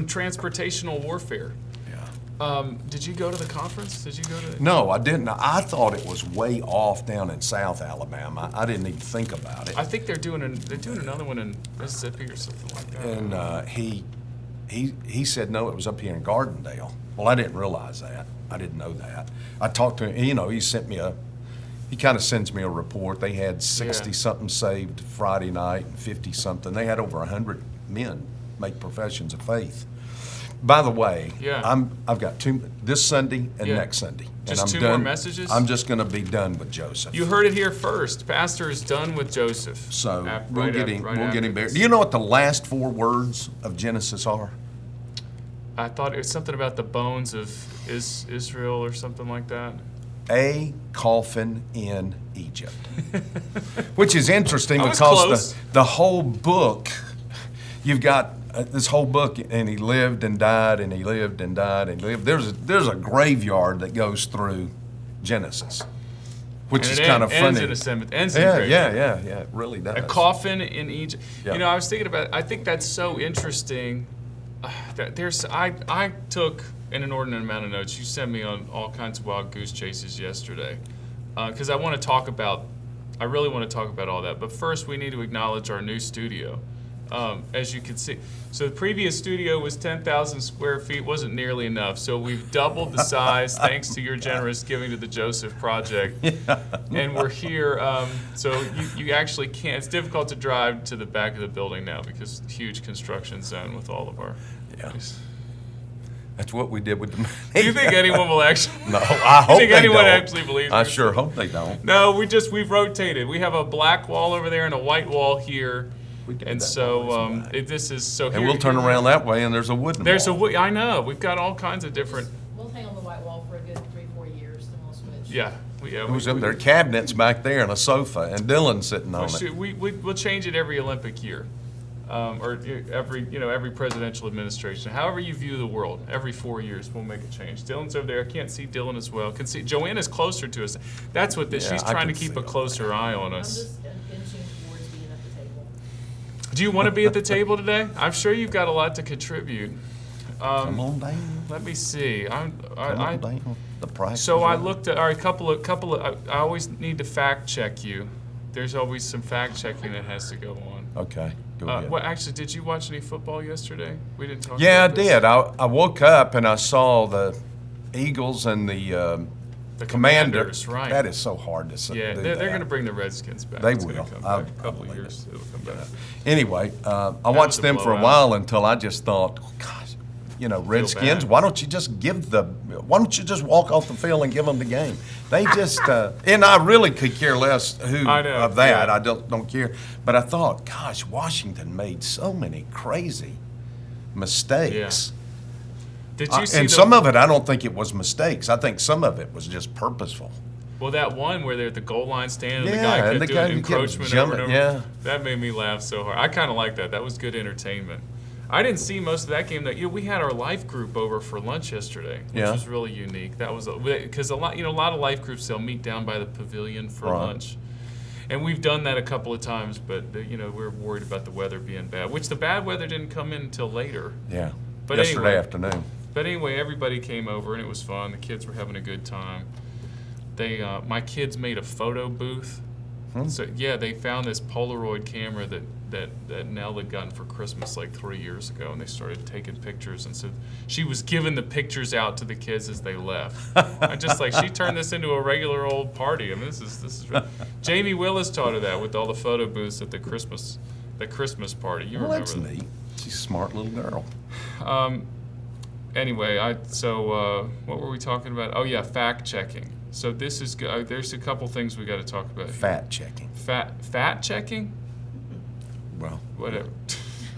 transportational warfare. Did you go to the conference? Did you go to? No, I didn't. I thought it was way off down in South Alabama. I didn't even think about it. I think they're doing another one in Mississippi or something like that. And he said no, it was up here in Gardendale. Well, I didn't realize that. I didn't know that. I talked to him. You know, he kind of sends me a report. They had 60-something saved Friday night and 50-something. They had over 100 men make professions of faith. By the way, I've got two this Sunday and next Sunday. Just and I'm two done. more messages? I'm just going to be done with Joseph. You heard it here first. Pastor is done with Joseph. So we'll get him buried. Do you know what the last 4 words of Genesis are? I thought it was something about the bones of Israel or something like that. A coffin in Egypt. Which is interesting because the whole book, you've got this whole book, and he lived and died, and he lived and died, and he lived. There's a graveyard that goes through Genesis, which is kind of funny. Ends in a cemetery. Ends in a graveyard. Yeah, it really does. A coffin in Egypt. Yeah. You know, I was thinking about. I think that's so interesting. I took an inordinate amount of notes. You sent me on all kinds of wild goose chases yesterday, because I really want to talk about all that. But first, we need to acknowledge our new studio. As you can see, so the previous studio was 10,000 square feet, wasn't nearly enough. So we've doubled the size thanks to your generous giving to the Joseph Project. And we're here, so you actually can't, it's difficult to drive to the back of the building now because huge construction zone with all of our. Yeah. That's what we did with the. Do you think anyone will actually? No, I hope they don't. Do you think anyone actually believes? I sure hope they don't. No, we've rotated. We have a black wall over there and a white wall here. And so this is so. And we'll turn around that way, and there's a wooden wall. I know. We've got all kinds of different. We'll hang on the white wall for a good 3-4 years, then we'll switch. Yeah. There are cabinets back there and a sofa, and Dylan's sitting on it. We'll change it every Olympic year, or every presidential administration. However you view the world, every 4 years we'll make a change. Dylan's over there. I can't see Dylan as well. Can see Joanna's closer to us. That's what she's trying to keep a closer eye on us. I'm just inching towards being at the table. Do you want to be at the table today? I'm sure you've got a lot to contribute. Come on down. Let me see. Come on down. The price. So I looked at a couple of. I always need to fact check you. There's always some fact checking that has to go on. Okay. Go ahead. Well, actually, did you watch any football yesterday? We didn't talk. Yeah, I about this. did. I woke up and I saw the Eagles and the Commanders. Right. That is so hard to say. Yeah, they're going to bring the Redskins back. They It's will. Come back. A couple of years, it'll come back. Anyway, I watched them for a while until I just thought, gosh, Redskins. Why don't you just walk off the field and give them the game? They just and I really could care less of that. Yeah. I don't care. But I thought, gosh, Washington made so many crazy mistakes. Yeah. Did you see and some of it, I don't think it was mistakes. I think some of it was just purposeful. Well, that one where they're at the goal line stand and the guy kept doing encroachment over and over. Yeah. That made me laugh so hard. I kind of like that. That was good entertainment. I didn't see most of that game. We had our life group over for lunch yesterday, which was really unique. That was because a lot of life groups, they'll meet down by the pavilion for lunch, and we've done that a couple of times. But we're worried about the weather being bad, which the bad weather didn't come in until later. Yeah, but yesterday afternoon. But anyway, everybody came over and it was fun. The kids were having a good time. My kids made a photo booth. So they found this Polaroid camera that Nell had gotten for Christmas like 3 years ago, and they started taking pictures. And so she was giving the pictures out to the kids as they left. She turned this into a regular old party. I mean, this is Jamie Willis taught her that with all the photo booths at the Christmas party. You remember that's neat. She's a smart little girl. Anyway, what were we talking about? Oh yeah, fact checking. So this is good. There's a couple things we got to talk about. Fat checking. Fat checking? Well, whatever.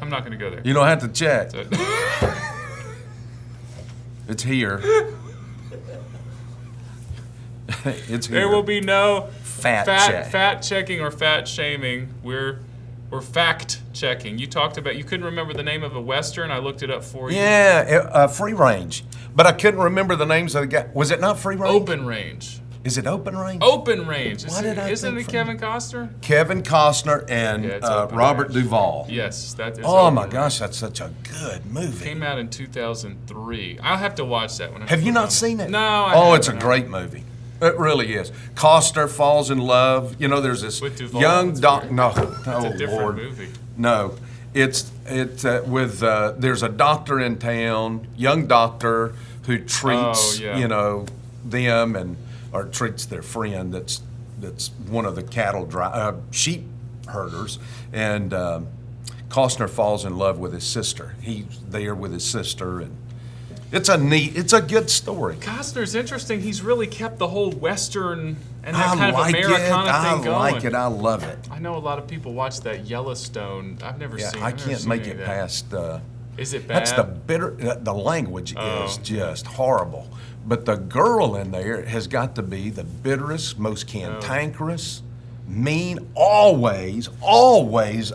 I'm not going to go there. You don't have to check. It's here. It's here. There will be no fat checking or fat shaming. We're fact checking. You couldn't remember the name of a Western. I looked it up for you. Yeah, Free Range. But I couldn't remember the names of the guy. Was it not Free Range? Open Range. Is it Open Range? Open Range. Why did I Isn't think it Kevin Costner? Kevin Costner and Yeah, it's Open Robert Range. Duvall. Yes, that is. Oh Open my Range. gosh, that's such a good movie. Came out in 2003. I'll have to watch that one. Have you not seen it? No. I Oh, it's a haven't. great movie. It really is. Costner falls in love. You know, there's this With Duvall? young That's doc. weird. No, It's oh a different Lord, movie. no. It's with there's a doctor in town, young doctor who treats Oh, yeah. you know them and or treats their friend that's one of the sheep herders, and Costner falls in love with his sister. He's there with his sister, and it's a good story. Costner's interesting. He's really kept the whole Western and that I kind like of it. Americana thing going. I like it. I love it. I know a lot of people watch that Yellowstone. I've never Yeah, seen. I I've never can't seen make any it of that. past. Is it bad? That's the language Oh. is just horrible. But the girl in there has got to be the bitterest, most cantankerous, mean, always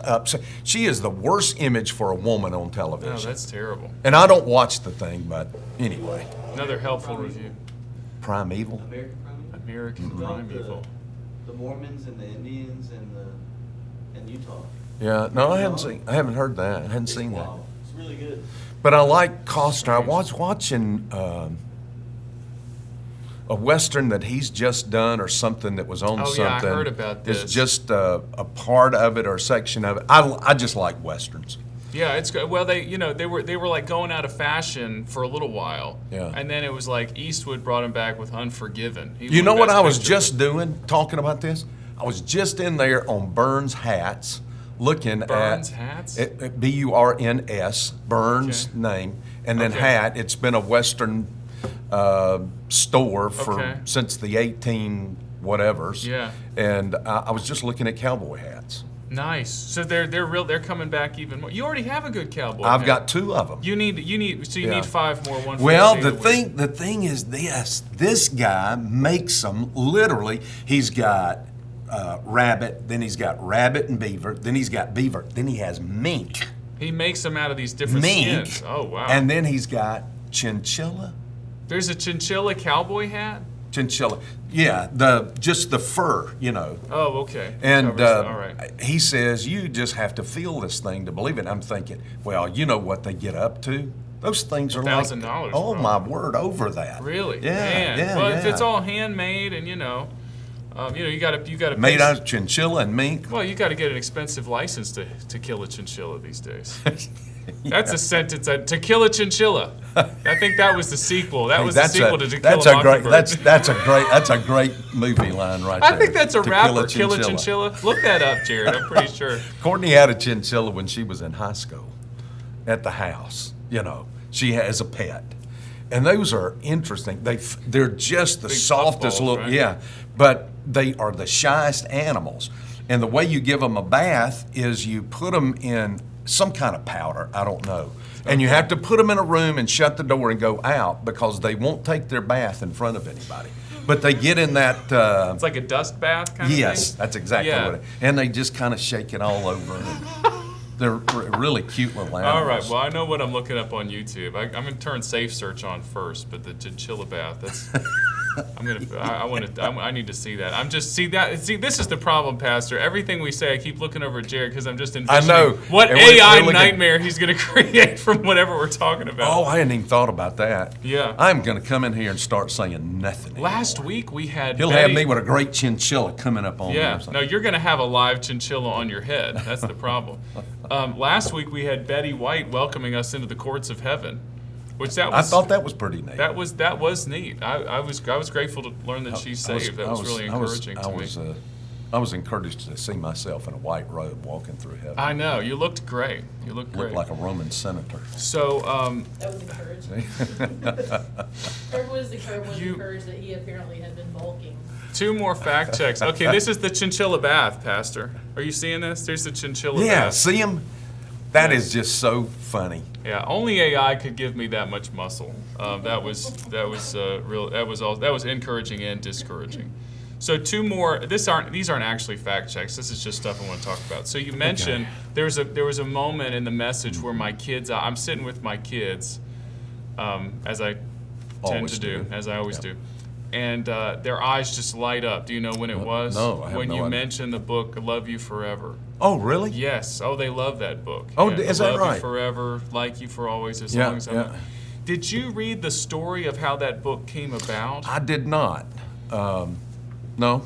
upset. She is the worst image for a woman on No, television. that's terrible. And I don't watch the thing, but anyway, Another helpful review. Primeval. American Prime? American Crime Evil. The Mormons and the Indians and Utah. Yeah, no, I haven't heard that. I hadn't seen that. Wow, it's really good. But I like Costner. I was watching a Western that he's just done or something that was on Oh, something. yeah, I heard about this. It's just a part of it or a section of it. I just like Westerns. Yeah, it's good. Well, they were like going out of fashion for a little while. Yeah. And then it was like Eastwood brought him back with Unforgiven. He You won know what Best I was Picture. just doing, talking about this? I was just in there on Burns Hats, looking Burns at Hats? Burns, Burns Okay. name, and then Okay. Hat. It's been a Western store Okay. since the 18 whatevers. Yeah. And I was just looking at cowboy hats. Nice. So they're coming back even more. You already have a good cowboy. I've hat. got 2 of them. You need so you Yeah. need 5 more. One. For Well, the the thing is this guy makes them literally. He's got rabbit, then he's got rabbit and beaver, then he's got beaver, then he has mink. He makes them out of these different Mink. skins. Oh wow. And then he's got chinchilla. There's a chinchilla cowboy hat. Chinchilla. Yeah, just the fur, you know. Oh, okay. And Covers it. All right. he says, you just have to feel this thing to believe it. I'm thinking, well, you know what they get up to? Those things are like, $1,000 oh probably. my word, over that. Really? Yeah, Man. yeah, Well, yeah. if it's all handmade and you gotta Made pay- out of chinchilla and mink. Well, you got to get an expensive license to kill a chinchilla these days. That's a sentence. To kill a chinchilla. I think that was the sequel. That was the sequel to that's Kill a a great Mockingbird. that's a great movie line right there. I think that's a To rapper. Kill a chinchilla. Look that up, Jared. I'm pretty sure. Courtney had a chinchilla when she was in high school at the house. You know, she has a pet. And those are interesting. They're just the Big softest puffballs, little, right? yeah, but they are the shyest animals. And the way you give them a bath is you put them in some kind of powder, I don't know. And you have to put them in a room and shut the door and go out because they won't take their bath in front of anybody. But they get in that. It's like a dust bath kind of Yes, thing. that's exactly Yeah. what it is. And they just kind of shake it all over. And they're really cute little animals. All right. Well, I know what I'm looking up on YouTube. I'm gonna turn Safe Search on first, but the chinchilla bath. That's. I need to see that. See, this is the problem, Pastor. Everything we say, I keep looking over at Jared because I'm just envisioning know. what And we're AI looking- nightmare he's going to create from whatever we're talking about. Oh, I hadn't even thought about that. Yeah. I'm going to come in here and start saying nothing. Last anymore. week we had He'll Betty, have me with a great chinchilla coming up on me. Yeah, or something. no, you're going to have a live chinchilla on your head. That's the problem. Last week we had Betty White welcoming us into the courts of heaven, which that I was thought that was pretty neat. that was neat. I was grateful to learn that she's saved. That was really encouraging to me. I was encouraged to see myself in a white robe walking through heaven. I know you looked great. You looked great. Looked like a Roman senator. So That was encouraging. Kirk was encouraged that he apparently had been bulking. 2 more fact checks. Okay, this is the chinchilla bath, Pastor. Are you seeing this? There's the chinchilla Yeah, bath. see him? That Yes. is just so funny. Yeah, only AI could give me that much muscle. That was real. That was encouraging and discouraging. So 2 more. These aren't actually fact checks. This is just stuff I want to talk about. So you mentioned there was a moment in the message where my kids. I'm sitting with my kids, as I tend Always to do, do. as I always Yeah. do. and their eyes just light up. Do you know when it was? No, I have when no you idea. mentioned the book "Love You Forever." Oh, really? Yes. Oh, they love that book. Oh, Yeah, is that Love right? You Forever, like you for always, as Yeah, long as I'm. yeah. Did you read the story of how that book came about? I did not. No.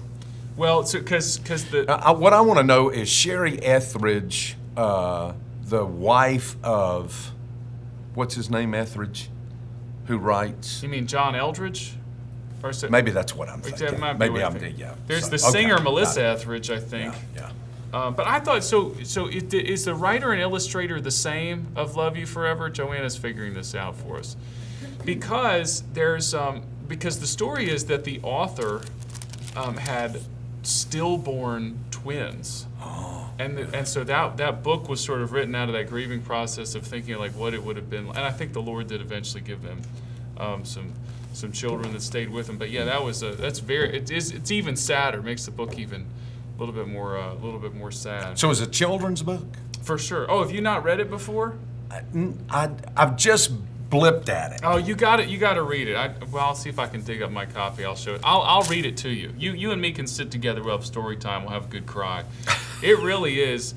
Well, so because the What I want to know is Sherry Etheridge, the wife of, what's his name, Etheridge, who writes? you mean John Eldridge, or is it, Maybe that's what I'm that thinking. might be Maybe what I I'm think. yeah. There's So- the okay, singer got Melissa it. Etheridge, I think. Yeah. But I thought so. Is the writer and illustrator the same of "Love You Forever"? Joanna's figuring this out for us, because because the story is that the author had stillborn twins, and so that book was sort of written out of that grieving process of thinking like what it would have been. And I think the Lord did eventually give them some children that stayed with them. But yeah, it's even sadder. Makes the book even a little bit more sad. So it's a children's book? For sure. Oh, have you not read it before? I've just blipped at it. Oh, you got it. You got to read it. I'll see if I can dig up my copy. I'll show it. I'll read it to you. You and me can sit together. We'll have story time. We'll have a good cry. It really is.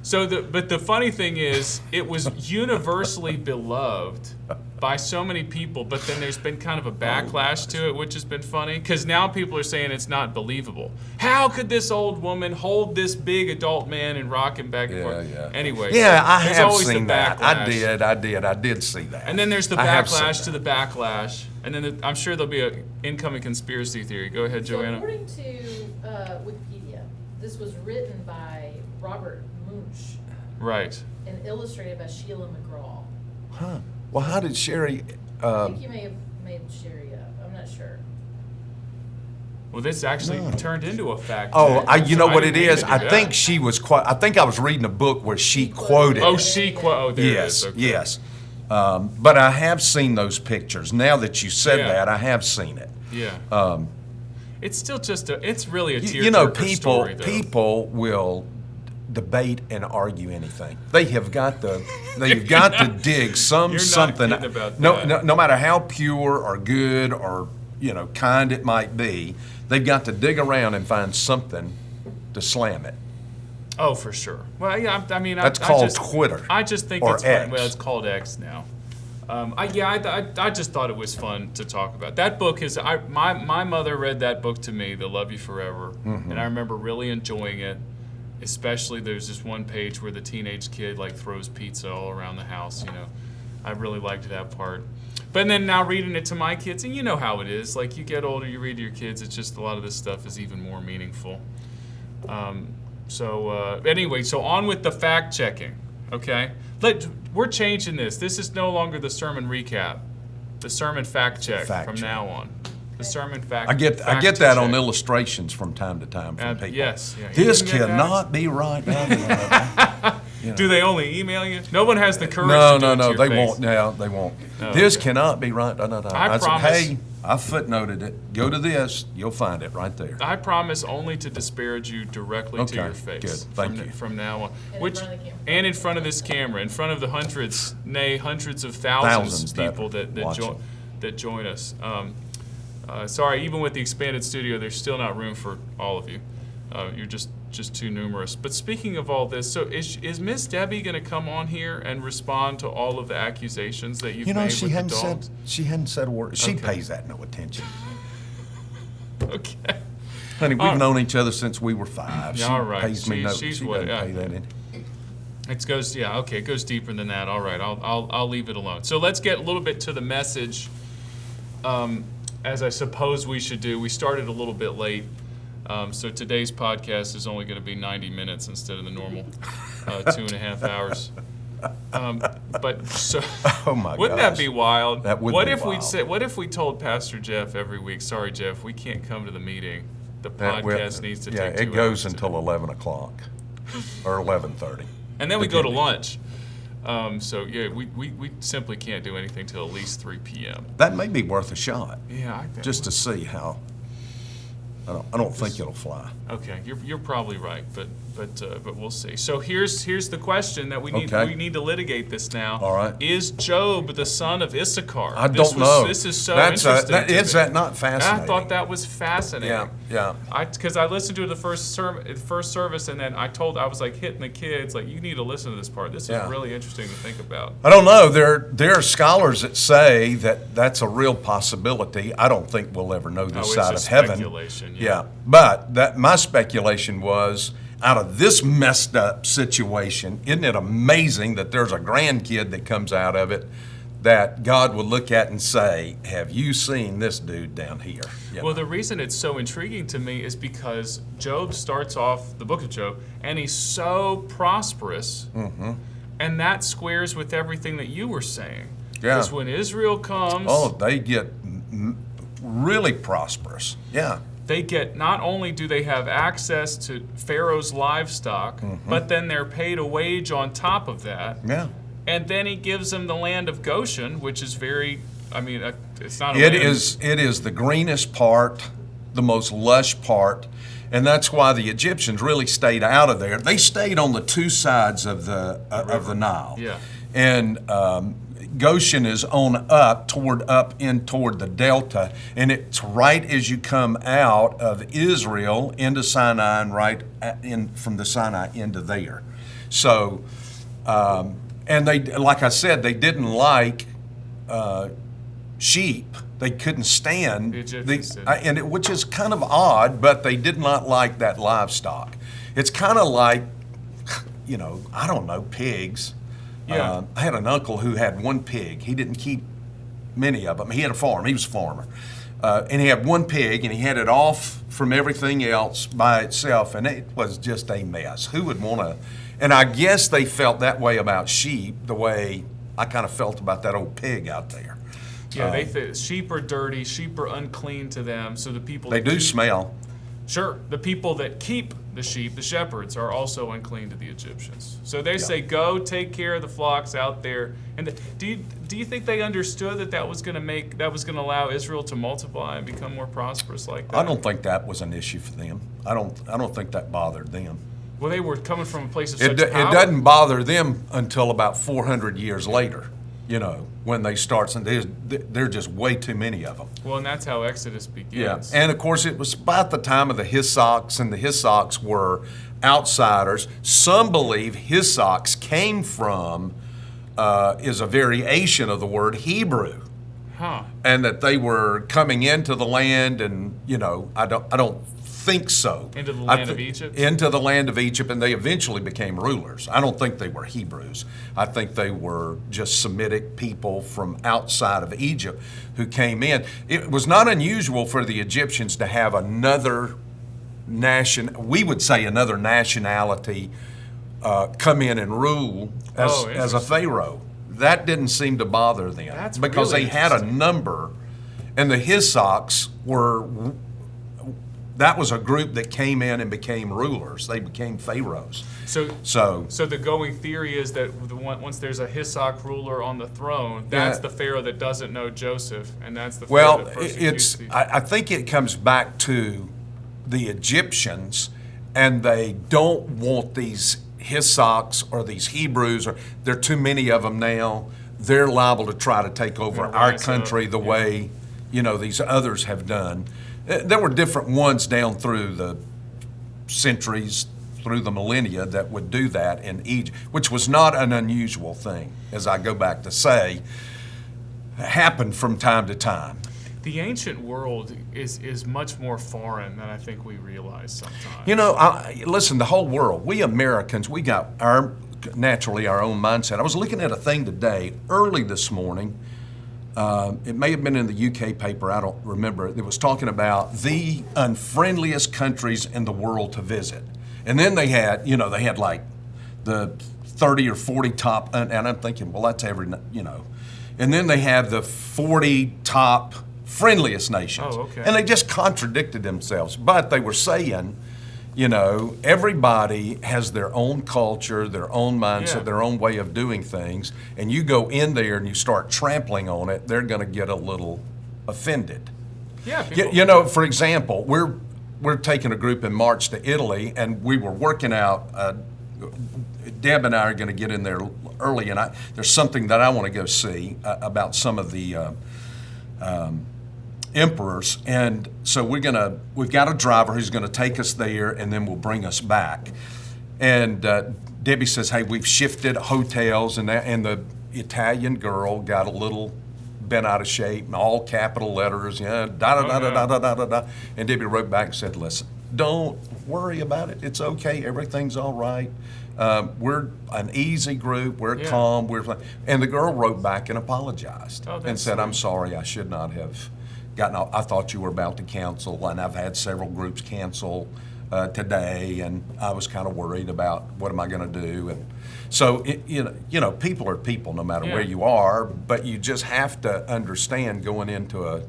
But the funny thing is, it was universally beloved by so many people. But then there's been kind of a backlash to it, which has been funny because now people are saying it's not believable. How could this old woman hold this big adult man and rock him back and forth? Yeah. Anyway, Yeah, I there's have always the seen that. I backlash. did see that. And then there's the I have seen backlash to that. the backlash, and then I'm sure there'll be an incoming conspiracy theory. Go ahead, So Joanna. according to Wikipedia, this was written by Robert Munch Right. and illustrated by Sheila McGraw. Huh. Well, how did Sherry? I think you may have made Sherry up. I'm not sure. Well, this actually No. turned into a fact. Oh, check, you so know I what didn't it mean is? to do I that. think she was I think I was reading a book where she quoted. Oh, it. she Oh, there Yes, it is. Okay. yes. But I have seen those pictures. Now that you said Yeah. that, I have seen it. Yeah. It's still just it's really a tearjerker You know, story, though. people will debate and argue anything. They've got to dig You're not something. kidding about No, that. no, no matter how pure or good or kind it might be, they've got to dig around and find something to slam it. Oh, for sure. Well, yeah. I mean, That's I called just, Twitter. I just think or it's fun. X. Well, it's called X now. I just thought it was fun to talk about. That book is. My mother read that book to me, "The Love You Forever," Mm-hmm. and I remember really enjoying it. Especially there's this one page where the teenage kid like throws pizza all around the house. I really liked that part. But then now reading it to my kids, and you know how it is. Like you get older, you read to your kids. It's just a lot of this stuff is even more meaningful. Anyway, so on with the fact checking. Okay, we're changing this. This is no longer the sermon recap. The sermon fact check Fact from check. now on. The sermon fact. I get fact that check. on illustrations from time to time from people. Yes. Yeah. This You didn't get that? cannot be right. Do they only email you? No one has the courage No, to do no, it to no, your they face. won't. No, they won't. Oh, This okay. cannot be right. No. I said, promise. hey, I footnoted it. Go to this. You'll find it right there. I promise only to disparage you directly to Okay, your face. good. Thank you. From now on. And in front of the camera. And in front of this camera, in front of the hundreds, nay, hundreds of Thousands thousands of that people watch that join us. Sorry, even with the expanded studio, there's still not room for all of you. You're just too numerous. But speaking of all this, so is Miss Debbie going to come on here and respond to all of the accusations that you've made She with hadn't the dogs? said a word. She Okay. pays that no attention. Okay. Honey, we've known each other since we were 5. Yeah, all right. Pays me no. She's She what- doesn't pay that in. It goes deeper than that. All right, I'll leave it alone. So let's get a little bit to the message, as I suppose we should do. We started a little bit late, so today's podcast is only going to be 90 minutes instead of the normal 2.5 hours. But so, Oh my wouldn't gosh. that be wild? That would what be if we wild. said? What if we told Pastor Jeff every week? Sorry, Jeff, we can't come to the meeting. The podcast needs to take 2 it goes hours until 11 o'clock or 11:30. and then we go to depending. lunch. We simply can't do anything till at least 3 p.m. That may be worth a shot, Yeah, just to see how. I don't think it'll fly. Okay, you're probably right, but But we'll see. So here's the question that we need to litigate this now. All right. Is Job the son of Issachar? I don't know. This is so That's interesting. is that not fascinating? I thought that was fascinating. Yeah. Because I listened to it the first service, and then I was like hitting the kids like, you need to listen to this part. This is really interesting to think about. I don't know. There are scholars that say that that's a real possibility. I don't think we'll ever know this side of heaven. Speculation. Yeah, but my speculation was, out of this messed up situation, isn't it amazing that there's a grandkid that comes out of it that God would look at and say, have you seen this dude down here? Well, the reason it's so intriguing to me is because Job starts off the book of Job, and he's so prosperous, and that squares with everything that you were saying. Because when Israel comes... Oh, they get really prosperous. Yeah. They get, not only do they have access to Pharaoh's livestock, but then they're paid a wage on top of that. Yeah. And then he gives them the land of Goshen, which is very, it's not a It land. is the greenest part, the most lush part, and that's why the Egyptians really stayed out of there. They stayed on the two sides of the Nile. Yeah. And Goshen is on up toward the delta, and it's right as you come out of Israel into Sinai, and right in from the Sinai into there. So, and they, like I said, they didn't like sheep. They couldn't stand the Egyptians did. which is kind of odd, but they did not like that livestock. It's kind of like, I don't know, pigs. Yeah. I had an uncle who had one pig. He didn't keep many of them. He had a farm. He was a farmer. And he had one pig, and he had it off from everything else by itself, and it was just a mess. Who would want to? And I guess they felt that way about sheep, the way I kind of felt about that old pig out there. Yeah, they think sheep are dirty, sheep are unclean to them, so the people... They do smell. Sure. The people that keep the sheep, the shepherds, are also unclean to the Egyptians. So they say, go take care of the flocks out there. And do you think they understood that was going to allow Israel to multiply and become more prosperous like that? I don't think that was an issue for them. I don't think that bothered them. Well, they were coming from a place of such It power. doesn't bother them until about 400 years later, when they start, and there are just way too many of them. Well, and that's how Exodus begins. Yeah, and of course it was about the time of the Hyssocks, and the Hyssocks were outsiders. Some believe Hyssocks came from, is a variation of the word Hebrew. Huh. And that they were coming into the land, and I don't think so. Into the land of Egypt? Into the land of Egypt, and they eventually became rulers. I don't think they were Hebrews. I think they were just Semitic people from outside of Egypt who came in. It was not unusual for the Egyptians to have another nationality come in and rule as a pharaoh. That didn't seem to bother them. That's because really they had a number, and the Hyssocks that was a group that came in and became rulers. They became pharaohs. So the going theory is that once there's a Hyssock ruler on the throne, that's the Pharaoh that doesn't know Joseph, and that's the Pharaoh that persecutes these. I think it comes back to the Egyptians, and they don't want these Hyssocks or these Hebrews, or there are too many of them now. They're liable to try to take over our country the way these others have done. There were different ones down through the centuries, through the millennia, that would do that in Egypt, which was not an unusual thing, as I go back to say. It happened from time to time. The ancient world is much more foreign than I think we realize sometimes. Listen, the whole world, we Americans, we got naturally our own mindset. I was looking at a thing today, early this morning. It may have been in the UK paper, I don't remember. It was talking about the unfriendliest countries in the world to visit. And then they had like the 30 or 40 top, and I'm thinking, well, that's And then they have the 40 top friendliest nations. Oh, okay. And they just contradicted themselves. But they were saying, everybody has their own culture, their own mindset, their own way of doing things. And you go in there and you start trampling on it, they're going to get a little offended. Yeah. For example, we're taking a group in March to Italy, and we were working out. Deb and I are going to get in there early, and there's something that I want to go see about some of the emperors, and so we've got a driver who's going to take us there, and then will bring us back. And Debbie says, "Hey, we've shifted hotels," and the Italian girl got a little bent out of shape, and all capital letters, da da da da da da da da. And Debbie wrote back and said, "Listen, don't worry about it. It's okay. Everything's all right. We're an easy group. We're calm. And the girl wrote back and apologized and said, "I'm sorry. I should not have gotten. I thought you were about to cancel, and I've had several groups cancel today, and I was kind of worried about what am I going to do." And so people are people no matter where you are, but you just have to understand going into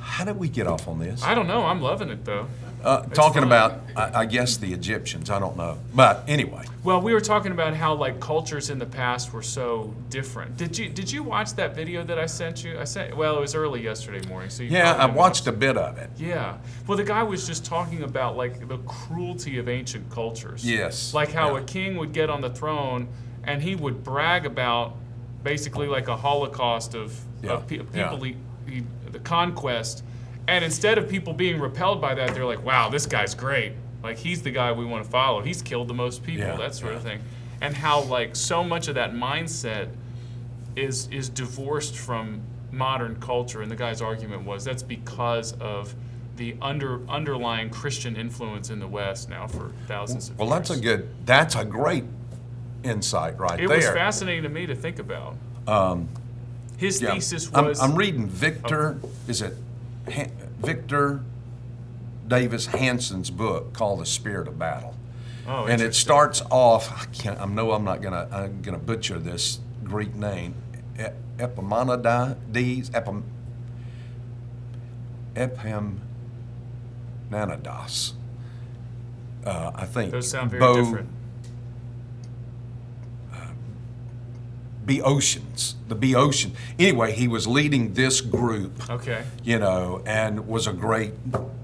how did we get off on this? I don't know. I'm loving it though. Talking about, I guess, the Egyptians. I don't know. But anyway. Well, we were talking about how like cultures in the past were so different. Did you watch that video that I sent you? Well, it was early yesterday morning. So I watched a bit of it. Yeah. Well, the guy was just talking about like the cruelty of ancient cultures. Yes. Like how a king would get on the throne and he would brag about basically like a holocaust of people, the conquest. And instead of people being repelled by that, they're like, wow, this guy's great. Like, he's the guy we want to follow. He's killed the most people, that sort of thing. And how, like, so much of that mindset is divorced from modern culture. And the guy's argument was that's because of the underlying Christian influence in the West now for thousands of years. Well, that's a great insight right there. It was fascinating to me to think about. His thesis was... I'm reading Victor Davis Hanson's book called The Spirit of Battle. Oh, and it starts off, I'm gonna butcher this Greek name, Epimenides, I think. Those sound very different. The Boeotians. Anyway, he was leading this group. Okay. And was a great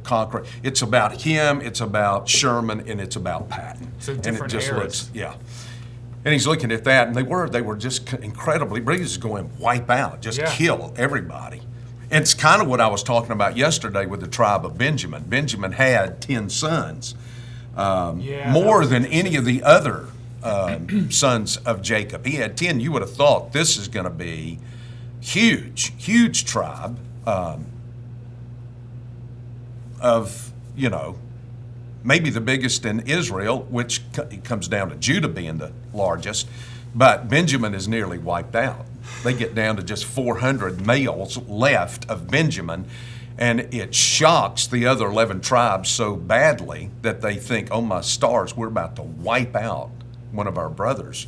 conqueror. It's about him, it's about Sherman, and it's about Patton. So different eras. And he's looking at that, and they were just incredibly, he was going wipe out, just kill everybody. And it's kind of what I was talking about yesterday with the tribe of Benjamin. Benjamin had 10 sons, more than any of the other sons of Jacob. He had 10. You would have thought this is going to be huge tribe of, maybe the biggest in Israel, which comes down to Judah being the largest. But Benjamin is nearly wiped out. They get down to just 400 males left of Benjamin, and it shocks the other 11 tribes so badly that they think, oh my stars, we're about to wipe out one of our brothers.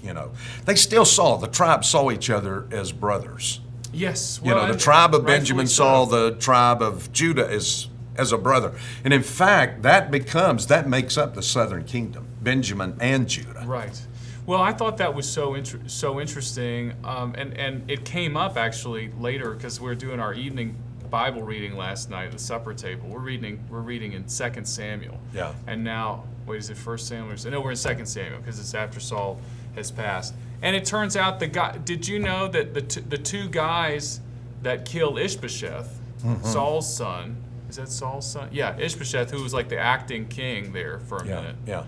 They still the tribe saw each other as brothers. Yes. The tribe of Benjamin saw the tribe of Judah as a brother. And in fact, that makes up the southern kingdom, Benjamin and Judah. Right. Well, I thought that was so interesting, and it came up actually later because we were doing our evening Bible reading last night at the supper table. We're reading in 2 Samuel. Yeah. And now, wait, is it 1 Samuel? No, we're in 2 Samuel because it's after Saul has passed. And it turns out did you know that the two guys that killed Ishbosheth, Saul's son, is that Saul's son? Yeah, Ishbosheth, who was like the acting king there for a minute. Yeah.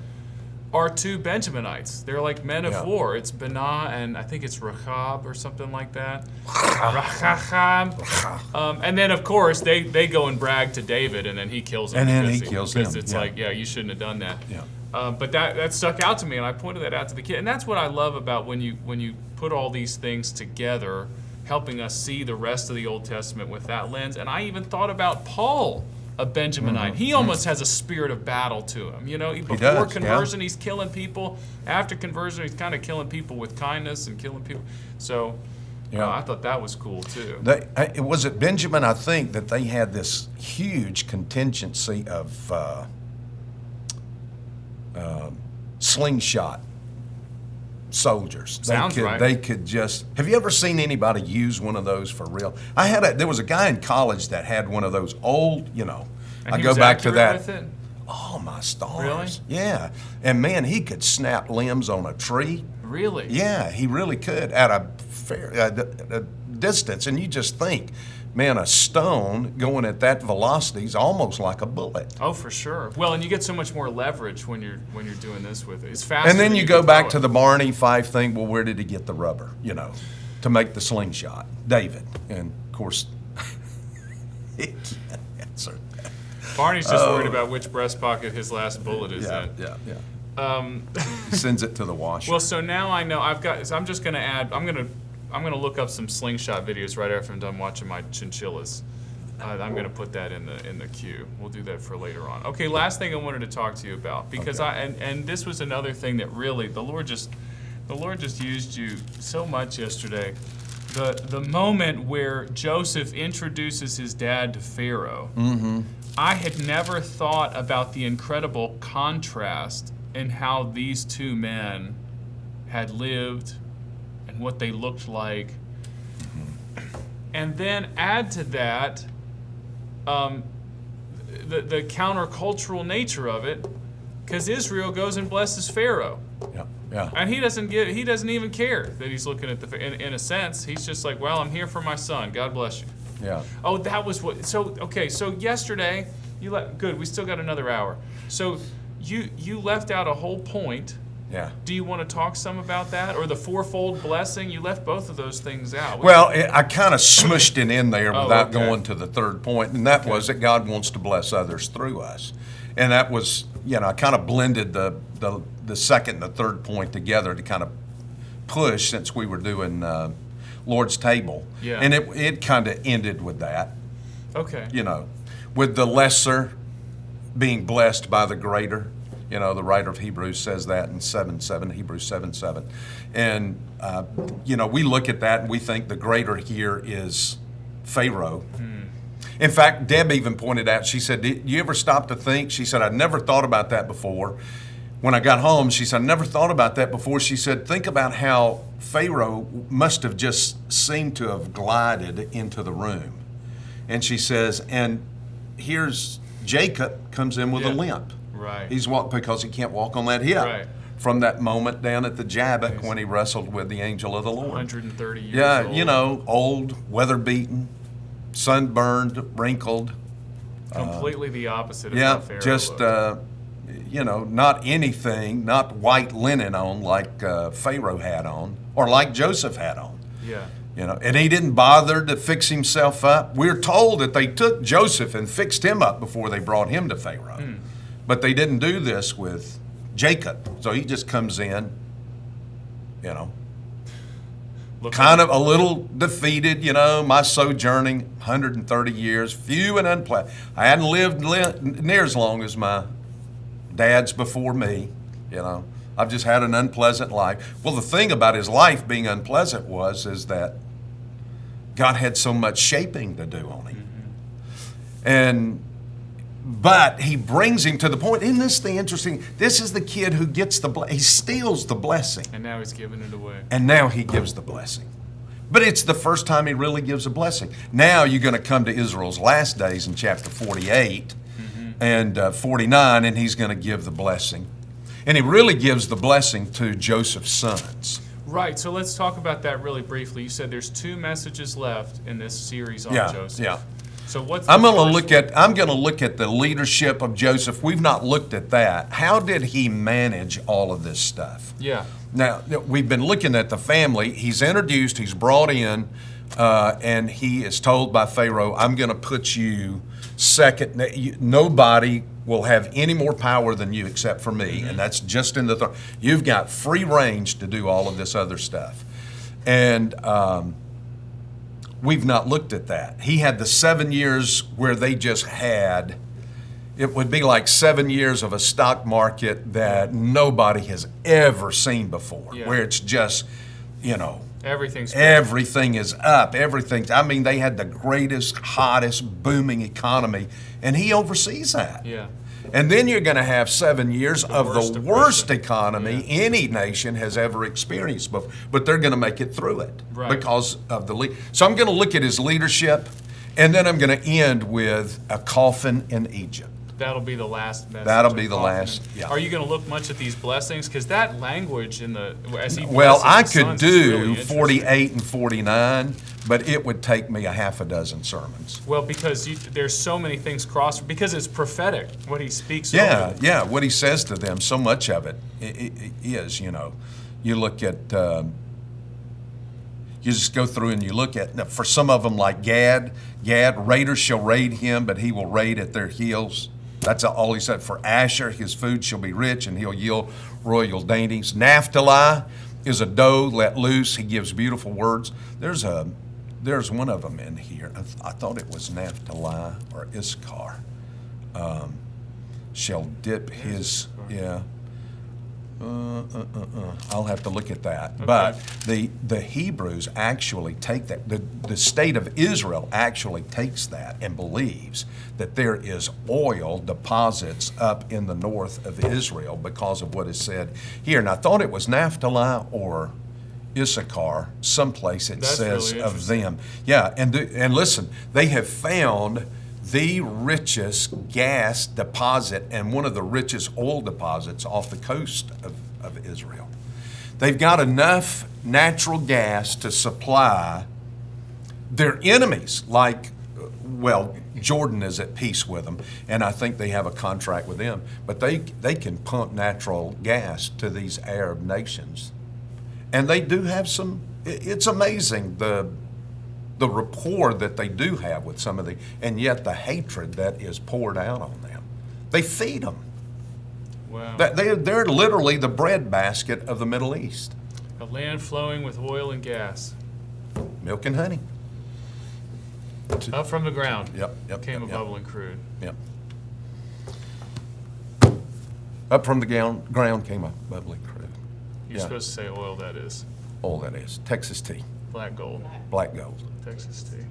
Are two Benjaminites. They're like men of war. It's Benah and I think it's Rechab or something like that. And then of course they go and brag to David, and then he kills them. Because it's like, you shouldn't have done that. Yeah. But that stuck out to me, and I pointed that out to the kid. And that's what I love about when you put all these things together, helping us see the rest of the Old Testament with that lens. And I even thought about Paul, a Benjaminite. He almost has a spirit of battle to him. Before conversion, he's killing people. After conversion, he's kind of killing people with kindness and killing people. So I thought that was cool too. Was it Benjamin, I think, that they had this huge contingency of slingshot soldiers. Sounds right. They could just. Have you ever seen anybody use one of those for real? There was a guy in college that had one of those old, And I he go was back to accurate that. with it? Oh, my stars. Really? Yeah. And man, he could snap limbs on a tree. Really? Yeah, he really could at a fair a distance. And you just think, man, a stone going at that velocity is almost like a bullet. Oh, for sure. Well, and you get so much more leverage when you're doing this with it. It's faster. And then than you can go back throw to it. the Barney Fife thing. Well, where did he get the rubber, to make the slingshot? David. And of course, he can't answer that. Barney's just worried about which breast pocket his last bullet is in. Yeah. He sends it to the washer. Well, so now I know so I'm just going to add. I'm going to look up some slingshot videos right after I'm done watching my chinchillas. I'm going to put that in the queue. We'll do that for later on. Okay, last thing I wanted to talk to you about, because and this was another thing that really the Lord just used you so much yesterday. The moment where Joseph introduces his dad to Pharaoh. Mm-hmm. I had never thought about the incredible contrast in how these two men had lived and what they looked like. And then add to that the countercultural nature of it, because Israel goes and blesses Pharaoh. Yeah. And he doesn't even care that he's looking at in a sense, he's just like, well, I'm here for my son. God bless you. Yeah. Oh, that was what. So yesterday good. We still got another hour. So you left out a whole point. Yeah. Do you want to talk some about that, or the fourfold blessing? You left both of those things out. Well, I kind of smushed it in there Oh, without okay. going to the third point, and that was that God wants to bless others through us. And that was, I kind of blended the second and the third point together to kind of push, since we were doing Lord's Table. Yeah. And it kind of ended with that, Okay. with the lesser being blessed by the greater. The writer of Hebrews says that in 7:7, Hebrews 7:7. And, we look at that and we think the greater here is Pharaoh. In fact, Deb even pointed out, she said, "Did you ever stop to think?" She said, "I'd never thought about that before." When I got home, she said, "I never thought about that before." She said, "Think about how Pharaoh must have just seemed to have glided into the room." And she says, and here's Jacob comes in with a Yeah. limp. Right. He's walked because he can't walk on that hip. Right. From that moment down at the Jabbok when he wrestled with the angel of the Lord. 130 years Yeah, old. old, weather-beaten, sunburned, wrinkled. Completely the opposite of Yeah, how Pharaoh just, looked. not anything, not white linen on like Pharaoh had on, or like Joseph had on. Yeah. And he didn't bother to fix himself up. We're told that they took Joseph and fixed him up before they brought him to Pharaoh. But they didn't do this with Jacob. So he just comes in, Look kind of a little defeated, my sojourning, 130 years, few and unpleasant. I hadn't lived near as long as my dads before me, I've just had an unpleasant life. Well, the thing about his life being unpleasant is that God had so much shaping to do on him. But he brings him to the point. Isn't this the interesting? This is the kid who gets he steals the blessing. And now he's giving it away. And now he gives the blessing. But it's the first time he really gives a blessing. Now you're going to come to Israel's last days in chapter 48 and 49, and he's going to give the blessing. And he really gives the blessing to Joseph's sons. Right, so let's talk about that really briefly. You said there's 2 messages left in this series on Joseph. Yeah. So what's the I'm going first to look at the leadership of Joseph. We've not looked at that. How did he manage all of this stuff? Yeah. Now, we've been looking at the family. He's introduced, he's brought in, and he is told by Pharaoh, I'm going to put you second. Nobody will have any more power than you except for me, and that's just in the throne. You've got free range to do all of this other stuff. And we've not looked at that. He had the 7 years where they just had, it would be like 7 years of a stock market that nobody has ever seen before, where it's just, everything is up. They had the greatest, hottest, booming economy, and he oversees that. Yeah. And then you're going to have 7 years of worst the depression. worst economy any nation has ever experienced, but they're going to make it through it Right. because of the So I'm going to look at his leadership, And then I'm going to end with a coffin in Egypt. That'll be the last message. That'll be the of Kaufman. last, yeah. Are you going to look much at these blessings? Because that language in the as he Well, blesses I his could sons is do really interesting. 48 and 49, but it would take me a half a dozen sermons. Well, because there's so many things crossed, because it's prophetic, what he speaks Yeah, over. yeah, what he says to them, so much of it is, you know, you look at, you just go through and you look at, for some of them like Gad, raiders shall raid him, but he will raid at their heels. That's all he said. For Asher, his food shall be rich, and he'll yield royal dainties. Naphtali is a doe let loose. He gives beautiful words. There's one of them in here. I thought it was Naphtali or Issachar. Shall dip his, yeah. I'll have to look at that. Okay. But the Hebrews actually take that. The state of Israel actually takes that and believes that there is oil deposits up in the north of Israel because of what is said here. And I thought it was Naphtali or Issachar, someplace it That's says really of them. Yeah, and listen, they have found the richest gas deposit and one of the richest oil deposits off the coast of Israel. They've got enough natural gas to supply their enemies, like, well, Jordan is at peace with them, and I think they have a contract with them, but they can pump natural gas to these Arab nations. And they do have some, it's amazing the rapport that they do have with some of the, and yet the hatred that is poured out on them. They feed them. Wow. They're literally the breadbasket of the Middle East. A land flowing with oil and gas. Milk and honey. Up from the ground. Yep. Came a bubbling crude. Yep. Up from the ground came a bubbling crude. You're supposed to say oil, that is. All that is. Texas tea. Black gold. Black gold. Texas tea.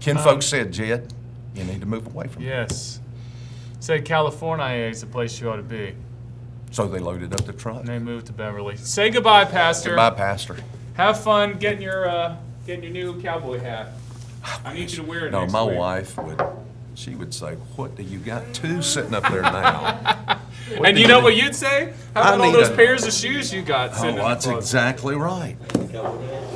Kinfolk said, Jed, you need to move away from it. Yes. Said California is the place you ought to be. So they loaded up the truck. And they moved to Beverly. Say goodbye, Pastor. Goodbye, Pastor. Have fun getting your new cowboy hat. I need you to wear it No, next my week. wife would say, what do you got two sitting up there now? And you know what you'd say? How I about all need those a- pairs of shoes you got sitting in Oh, the that's closet? exactly right. Cowboy hat.